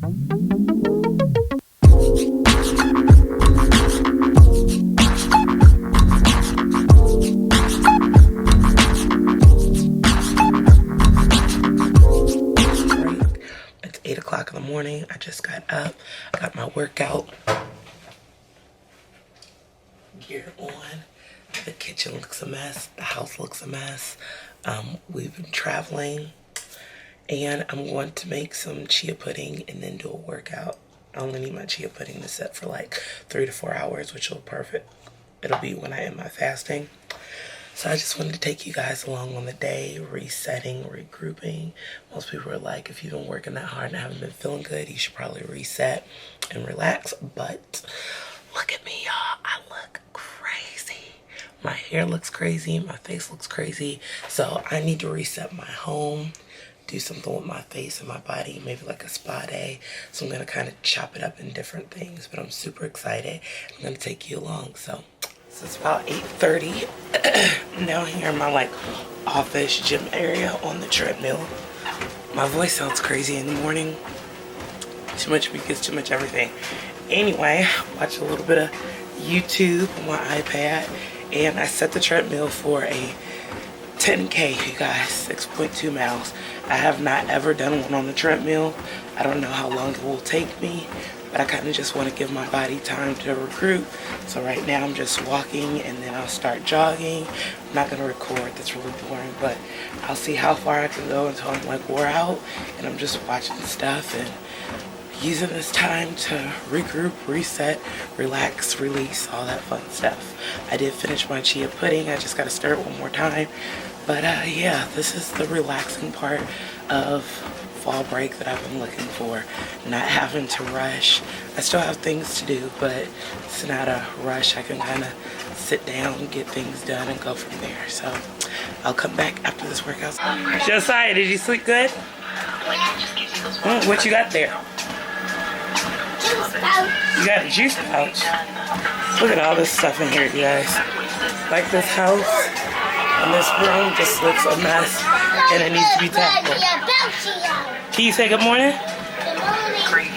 It's 8 o'clock in the morning. I just got up, got my workout gear on. The kitchen looks a mess. The house looks a mess. We've been traveling, and I'm going to make some chia pudding and then do a workout. I only need my chia pudding to set for like 3 to 4 hours, which will be perfect. It'll be when I end my fasting. So I just wanted to take you guys along on the day, resetting, regrouping. Most people are like, if you've been working that hard and haven't been feeling good, you should probably reset and relax. But look at me, y'all. I look crazy. My hair looks crazy. My face looks crazy. So I need to reset my home, do something with my face and my body, maybe like a spa day. So I'm going to kind of chop it up in different things. But I'm super excited. I'm going to take you along. So it's about 8:30 down here in my like office gym area on the treadmill. My voice sounds crazy in the morning. Too much because too much everything. Anyway, watch a little bit of YouTube on my iPad, and I set the treadmill for a 10K, you guys, 6.2 miles. I have not ever done one on the treadmill. I don't know how long it will take me, but I kind of just want to give my body time to recruit. So right now I'm just walking, and then I'll start jogging. I'm not going to record, that's really boring, but I'll see how far I can go until I'm like wore out, and I'm just watching stuff and using this time to regroup, reset, relax, release, all that fun stuff. I did finish my chia pudding. I just got to stir it one more time. But yeah, this is the relaxing part of fall break that I've been looking for. Not having to rush. I still have things to do, but it's not a rush. I can kind of sit down, get things done, and go from there. So I'll come back after this workout. Josiah, did you sleep good? What you got there? You got a juice pouch. Look at all this stuff in here, you guys. Like this house and this room just looks a mess, and it needs to be tackled. Can you say good morning? Good morning.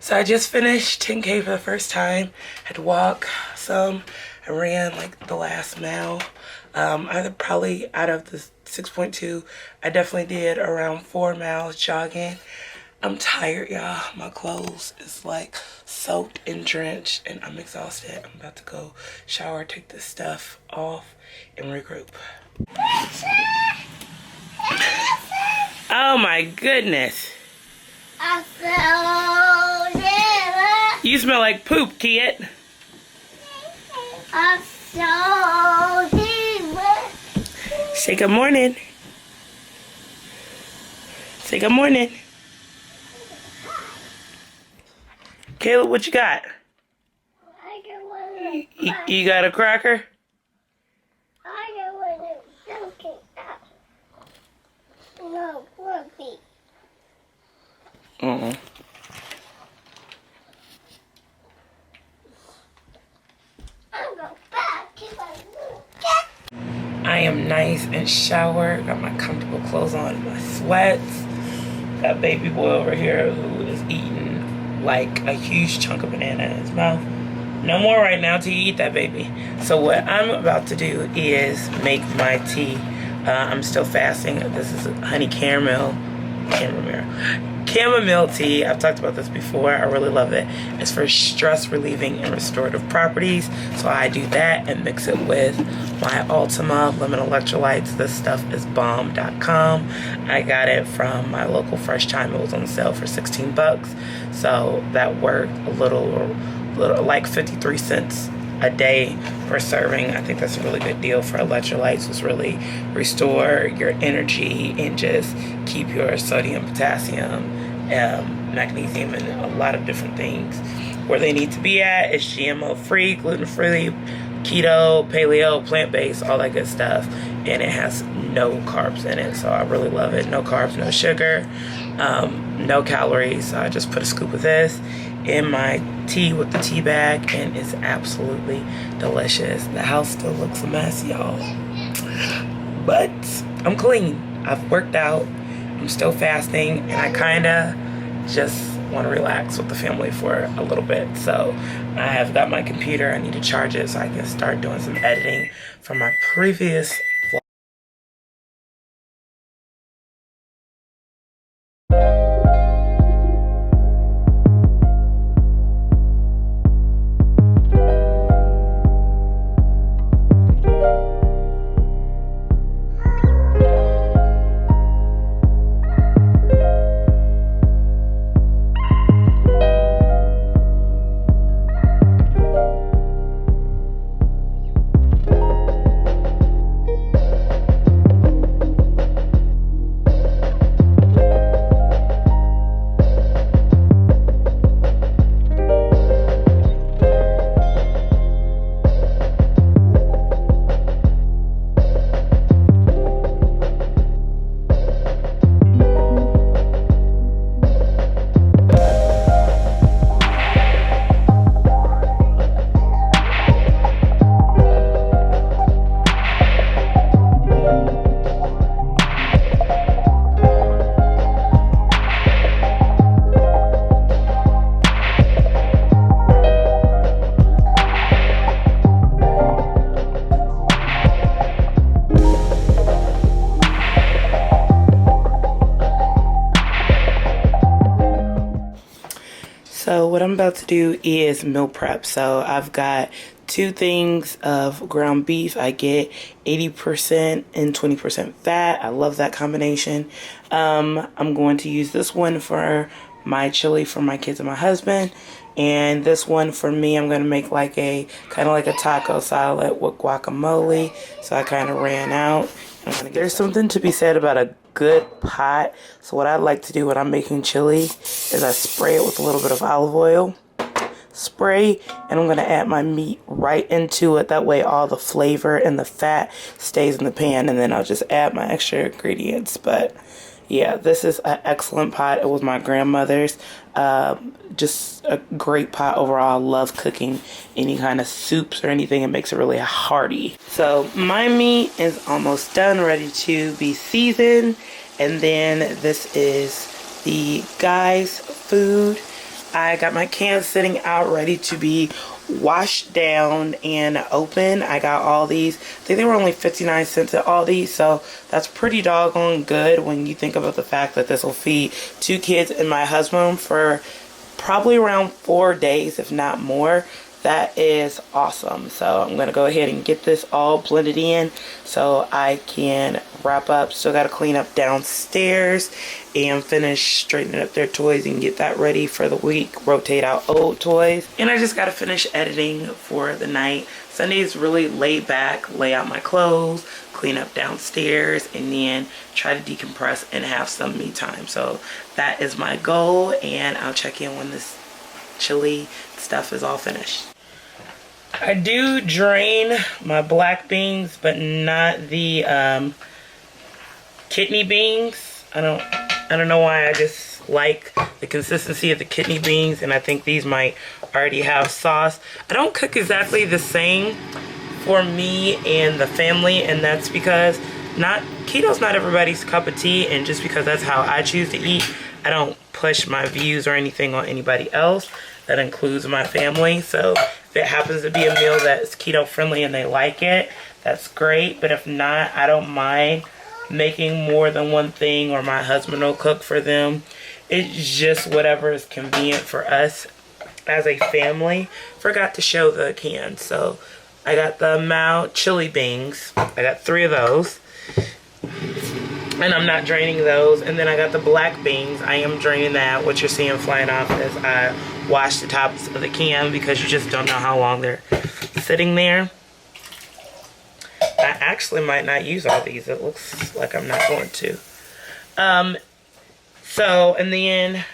So I just finished 10K for the first time. Had to walk some. I ran like the last mile. I probably out of the 6.2, I definitely did around 4 miles jogging. I'm tired, y'all. My clothes is like soaked and drenched, and I'm exhausted. I'm about to go shower, take this stuff off, and regroup. Oh my goodness. You smell like poop, kid. Say good morning. Say good morning. Caleb, what you got? You got a cracker? I got one of something else. No, rugby. I'll go back if I look. I am nice and showered. Got my comfortable clothes on, my sweats. Got baby boy over here who is eating like a huge chunk of banana in his mouth. No more right now till you eat that, baby. So what I'm about to do is make my tea. I'm still fasting. This is honey chamomile tea. I've talked about this before. I really love it. It's for stress relieving and restorative properties. So I do that and mix it with my Ultima lemon electrolytes. This stuff is bomb.com. I got it from my local Fresh Time. It was on sale for 16 bucks. So that worked a little like 53 cents a day per serving. I think that's a really good deal for electrolytes. It's really restore your energy and just keep your sodium, potassium, magnesium, and a lot of different things where they need to be at. It's GMO free, gluten free, keto, paleo, plant-based, all that good stuff, and it has no carbs in it. So I really love it. No carbs, no sugar, no calories. So I just put a scoop of this in my tea with the tea bag, and it's absolutely delicious. The house still looks a mess, y'all, but I'm clean. I've worked out. I'm still fasting, and I kind of just want to relax with the family for a little bit. So I have got my computer. I need to charge it so I can start doing some editing from my previous vlog. So what I'm about to do is meal prep. So I've got 2 things of ground beef. I get 80% and 20% fat. I love that combination. I'm going to use this one for my chili for my kids and my husband. And this one for me, I'm going to make like a kind of like a taco salad with guacamole. So I kind of ran out. There's something to be said about a good pot. So what I like to do when I'm making chili is I spray it with a little bit of olive oil. Spray, and I'm going to add my meat right into it. That way all the flavor and the fat stays in the pan, and then I'll just add my extra ingredients. But yeah, this is an excellent pot. It was my grandmother's. Just a great pot overall. I love cooking any kind of soups or anything. It makes it really hearty. So my meat is almost done, ready to be seasoned. And then this is the guys' food. I got my cans sitting out ready to be washed down and open. I got all these. I think they were only 59 cents at Aldi, so that's pretty doggone good when you think about the fact that this will feed 2 kids and my husband for probably around 4 days, if not more. That is awesome. So I'm going to go ahead and get this all blended in so I can wrap up. Still got to clean up downstairs and finish straightening up their toys and get that ready for the week. Rotate out old toys. And I just got to finish editing for the night. Sunday is really laid back, lay out my clothes, clean up downstairs, and then try to decompress and have some me time. So that is my goal, and I'll check in when this chili stuff is all finished. I do drain my black beans, but not the kidney beans. I don't know why. I just like the consistency of the kidney beans, and I think these might already have sauce. I don't cook exactly the same for me and the family, and that's because keto's not everybody's cup of tea, and just because that's how I choose to eat, I don't push my views or anything on anybody else. That includes my family. So if it happens to be a meal that's keto friendly and they like it, that's great. But if not, I don't mind making more than one thing, or my husband will cook for them. It's just whatever is convenient for us as a family. Forgot to show the can. So I got the mild chili beans. I got 3 of those. And I'm not draining those. And then I got the black beans. I am draining that. What you're seeing flying off as I wash the tops of the can, because you just don't know how long they're sitting there. I actually might not use all these. It looks like I'm not going to. So, and then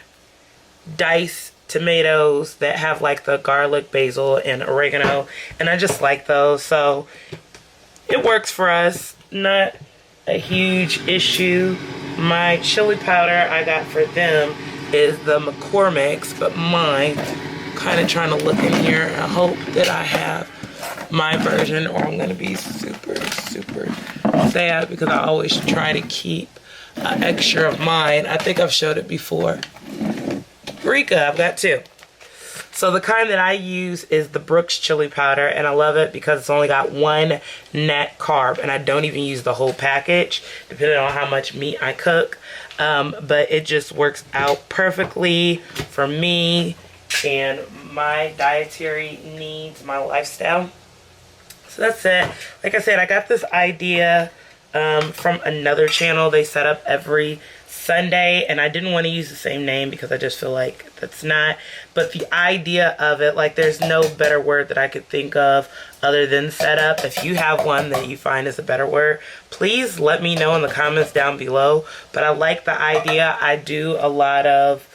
diced tomatoes that have like the garlic, basil, and oregano. And I just like those. So it works for us. Not a huge issue. My chili powder I got for them is the McCormick's, but mine, kind of trying to look in here. I hope that I have my version, or I'm going to be super that because I always try to keep an extra of mine. I think I've showed it before. Rika, I've got 2. So the kind that I use is the Brooks chili powder, and I love it because it's only got 1 net carb, and I don't even use the whole package depending on how much meat I cook. But it just works out perfectly for me and my dietary needs, my lifestyle. So that's it. Like I said, I got this idea from another channel. They set up every Sunday, and I didn't want to use the same name because I just feel like that's not. But the idea of it, like, there's no better word that I could think of other than setup. If you have one that you find is a better word, please let me know in the comments down below. But I like the idea. I do a lot of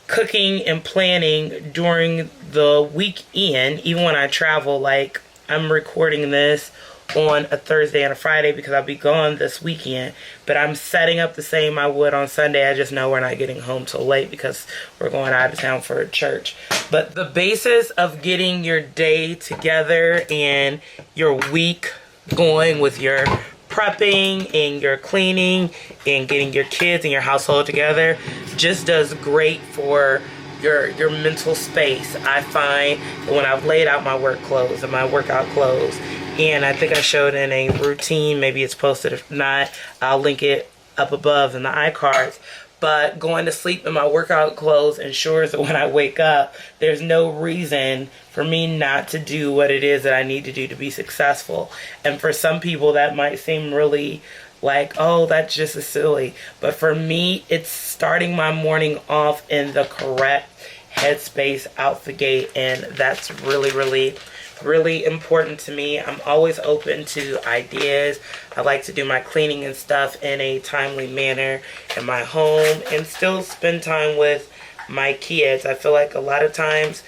cooking and planning during the weekend, even when I travel. Like, I'm recording this on a Thursday and a Friday because I'll be gone this weekend, but I'm setting up the same I would on Sunday. I just know we're not getting home till late because we're going out of town for a church. But the basis of getting your day together and your week going with your prepping and your cleaning and getting your kids and your household together just does great for your mental space. I find that when I've laid out my work clothes and my workout clothes, and I think I showed in a routine, maybe it's posted, if not, I'll link it up above in the iCards. But going to sleep in my workout clothes ensures that when I wake up, there's no reason for me not to do what it is that I need to do to be successful. And for some people, that might seem really like, oh, that's just as silly. But for me, it's starting my morning off in the correct headspace out the gate. And that's really, really important to me. I'm always open to ideas. I like to do my cleaning and stuff in a timely manner in my home and still spend time with my kids. I feel like a lot of times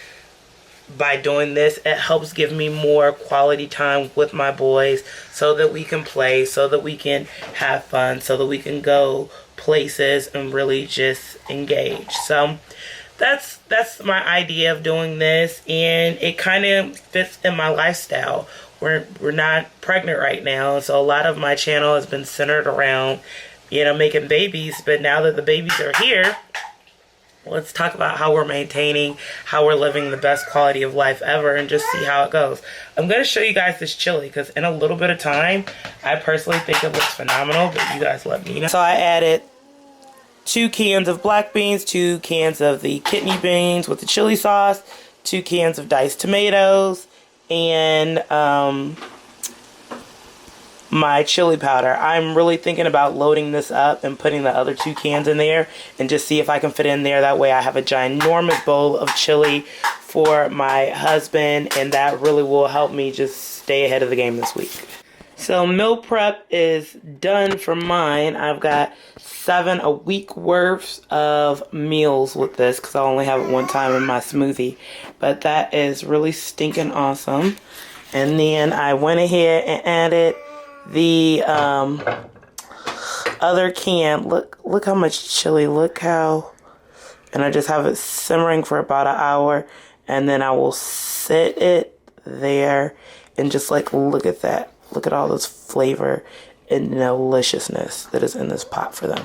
by doing this, it helps give me more quality time with my boys so that we can play, so that we can have fun, so that we can go places and really just engage. So that's my idea of doing this, and it kind of fits in my lifestyle. We're not pregnant right now, so a lot of my channel has been centered around, you know, making babies. But now that the babies are here, let's talk about how we're maintaining, how we're living the best quality of life ever, and just see how it goes. I'm going to show you guys this chili because in a little bit of time, I personally think it looks phenomenal, but you guys let me know. So I added 2 cans of black beans, 2 cans of the kidney beans with the chili sauce, 2 cans of diced tomatoes, and my chili powder. I'm really thinking about loading this up and putting the other 2 cans in there and just see if I can fit in there. That way I have a ginormous bowl of chili for my husband, and that really will help me just stay ahead of the game this week. So meal prep is done for mine. I've got 7 a week worth of meals with this because I only have it one time in my smoothie. But that is really stinking awesome. And then I went ahead and added the other can. Look how much chili. Look how. And I just have it simmering for about an hour, and then I will sit it there and just like look at that. Look at all this flavor and deliciousness that is in this pot for them.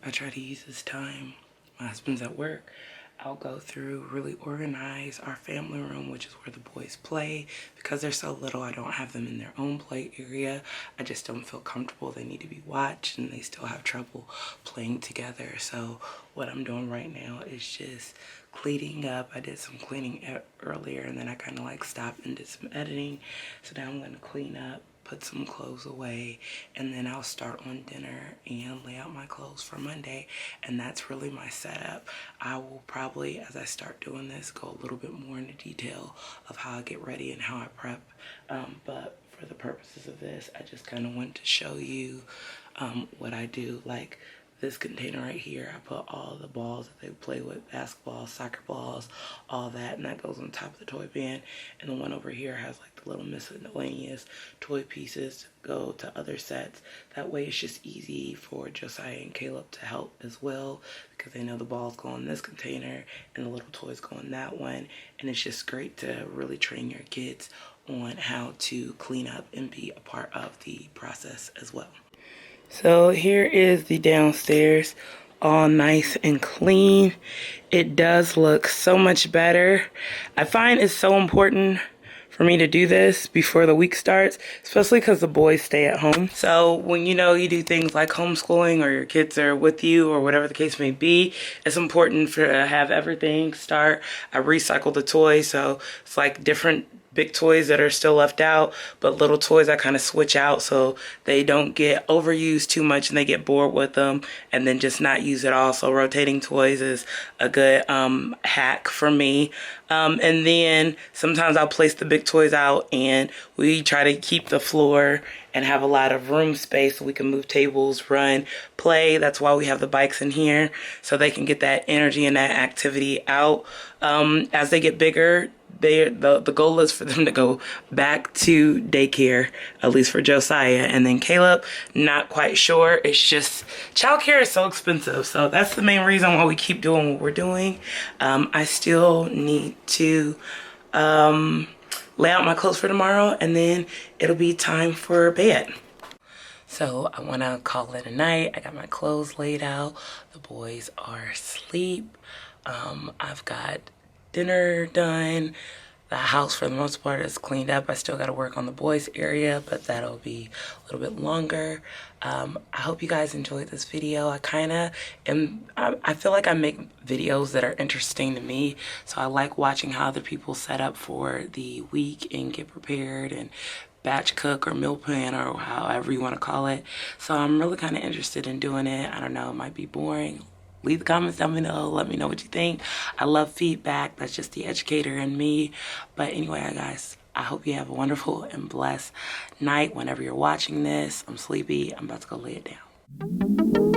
I try to use this time. My husband's at work. I'll go through, really organize our family room, which is where the boys play. Because they're so little, I don't have them in their own play area. I just don't feel comfortable. They need to be watched and they still have trouble playing together. So what I'm doing right now is just cleaning up. I did some cleaning earlier and then I kind of like stopped and did some editing. So now I'm going to clean up, put some clothes away, and then I'll start on dinner and lay out my clothes for Monday. And that's really my setup. I will probably, as I start doing this, go a little bit more into detail of how I get ready and how I prep. But for the purposes of this, I just kind of want to show you what I do. Like this container right here, I put all the balls that they play with, basketballs, soccer balls, all that, and that goes on top of the toy bin. And the one over here has like the little miscellaneous toy pieces to go to other sets. That way it's just easy for Josiah and Caleb to help as well, because they know the balls go in this container and the little toys go in that one. And it's just great to really train your kids on how to clean up and be a part of the process as well. So here is the downstairs, all nice and clean. It does look so much better. I find it's so important for me to do this before the week starts, especially because the boys stay at home. So when you do things like homeschooling or your kids are with you or whatever the case may be, it's important to have everything start. I recycle the toys, so it's like different big toys that are still left out, but little toys I kind of switch out so they don't get overused too much and they get bored with them and then just not use it all. So rotating toys is a good hack for me. And then sometimes I'll place the big toys out and we try to keep the floor and have a lot of room space so we can move tables, run, play. That's why we have the bikes in here, so they can get that energy and that activity out. As they get bigger, the goal is for them to go back to daycare, at least for Josiah. And then Caleb, not quite sure. It's just childcare is so expensive. So that's the main reason why we keep doing what we're doing. I still need to lay out my clothes for tomorrow, and then it'll be time for bed. So I want to call it a night. I got my clothes laid out. The boys are asleep. I've got dinner done. The house for the most part is cleaned up. I still got to work on the boys area, but that'll be a little bit longer. I hope you guys enjoyed this video. I feel like I make videos that are interesting to me, so I like watching how other people set up for the week and get prepared and batch cook or meal plan or however you want to call it. So I'm really kind of interested in doing it. I don't know, it might be boring. Leave the comments down below. Let me know what you think. I love feedback. That's just the educator in me. But anyway, guys, I hope you have a wonderful and blessed night whenever you're watching this. I'm sleepy. I'm about to go lay it down.